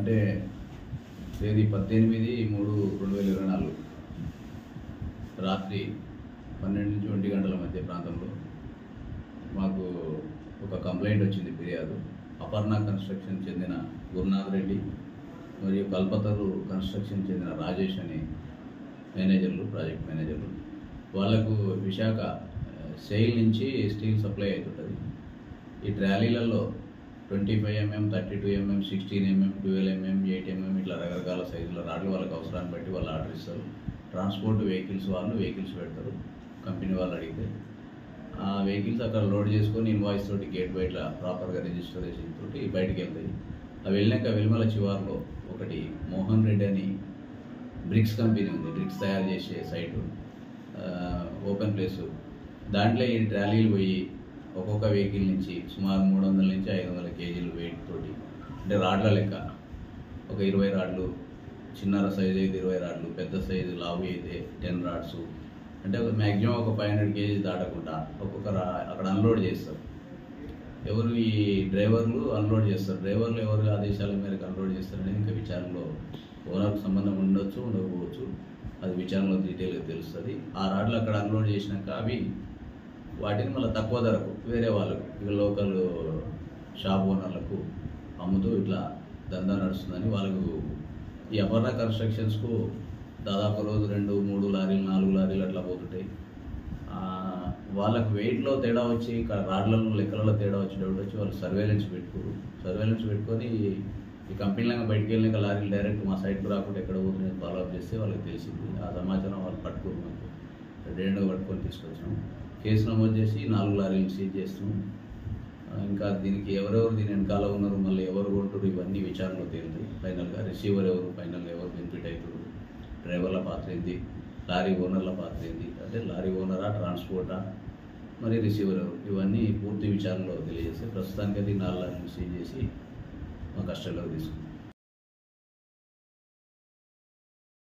అంటే తేదీ 18/3/2024 రాత్రి 12 నుంచి 1 గంటల మధ్య ప్రాంతంలో మాకు ఒక కంప్లైంట్ వచ్చింది, ఫిర్యాదు. అపర్ణ కన్స్ట్రక్షన్ చెందిన గురునాథ్ రెడ్డి మరియు కల్పతరు కన్స్ట్రక్షన్ చెందిన రాజేష్ అని ప్రాజెక్ట్ మేనేజర్లు. వాళ్లకు విశాఖ సెయిల్ నుంచి స్టీల్ సప్లై అవుతుంటుంది. ఈ ట్రాలీలలో 25 mm, 32 mm, 16 mm, 12 mm, 8 mm ఇట్లా రకరకాల సైజుల రాడ్లు వాళ్ళకి అవసరాన్ని బట్టి వాళ్ళు ఆర్డర్ ఇస్తారు. ట్రాన్స్పోర్ట్ వెహికల్స్ వాళ్ళు వెహికల్స్ పెడతారు. కంపెనీ వాళ్ళు అడిగితే ఆ వెహికల్స్ అక్కడ లోడ్ చేసుకొని ఇన్వాయిస్ తోటి గేట్ బయట ప్రాపర్గా రిజిస్ట్రేషన్ తోటి బయటికి వెళ్తాయి. అవి వెళ్ళాక వెలుమల చివార్లో ఒకటి మోహన్ రెడ్డి అని బ్రిక్స్ కంపెనీ ఉంది, బ్రిక్స్ తయారు చేసే సైటు, ఓపెన్ ప్లేసు. దాంట్లో ఈ ట్రాలీలు పోయి ఒక్కొక్క వెహికల్ నుంచి సుమారు 300 నుంచి 500 kgs వెయిట్ తోటి, అంటే రాడ్ల లెక్క ఒక 20 రాడ్లు, చిన్న సైజు అయితే 20 రాడ్లు, పెద్ద సైజు లావు అయితే 10 రాడ్స్, అంటే మ్యాక్సిమం ఒక 500 kgs దాటకుండా ఒక్కొక్క అక్కడ అన్లోడ్ చేస్తారు. ఎవరు ఈ డ్రైవర్లు అన్లోడ్ చేస్తారు. డ్రైవర్లు ఎవరు ఆదేశాల మేరకు అన్లోడ్ చేస్తారనేది ఇంకా విచారణలో ఓనర్కు సంబంధం ఉండొచ్చు, ఉండకపోవచ్చు. అది విచారణలో డీటెయిల్గా తెలుస్తుంది. ఆ రాడ్లు అక్కడ అన్లోడ్ చేసినాక అవి వాటిని మళ్ళీ తక్కువ ధరకు వేరే వాళ్ళకు, ఇక లోకల్ షాప్ ఓనర్లకు అమ్ముతూ ఇట్లా దందా నడుస్తుందని వాళ్ళకు ఈ అపర్ణ కన్స్ట్రక్షన్స్కు దాదాపు రోజు 2, 3 లారీలు, 4 లారీలు అట్లా పోతుంటాయి. వాళ్ళకు వెయిట్లో తేడా వచ్చి, ఇక్కడ రాడ్లలో లెక్కలలో తేడా వచ్చి డౌట్ వచ్చి వాళ్ళు సర్వేలెన్స్ పెట్టుకొని ఈ కంపెనీలంగా బయటికి వెళ్ళినాక లారీలు డైరెక్ట్ మా సైట్కు రాకుండా ఎక్కడ పోతున్నాయి ఫాలోఅప్ చేస్తే వాళ్ళకి తెలిసింది. ఆ సమాచారం వాళ్ళు పట్టుకుని మాకు రెండుగా పట్టుకొని తీసుకొచ్చాము. కేసు నమోదు చేసి 4 లారీలు సీజ్ చేస్తున్నాం. ఇంకా దీనికి ఎవరెవరు దీని వెనకాల ఉన్నారు, మళ్ళీ ఎవరు కొంటారు, ఇవన్నీ విచారణలో తేలుతాయి. ఫైనల్గా రిసీవర్ ఎవరు, ఫైనల్గా ఎవరు బెనిఫిట్ అవుతారు, డ్రైవర్ల పాత్ర ఏంది, లారీ ఓనర్ల పాత్ర ఏంది, అంటే లారీ ఓనరా, ట్రాన్స్పోర్టా, మరి రిసీవర్ ఎవరు, ఇవన్నీ పూర్తి విచారణలో తెలియజేస్తే ప్రస్తుతానికి అది 4 లారీలు సీజ్ చేసి మా కస్టడీలోకి తీసుకుంటాం.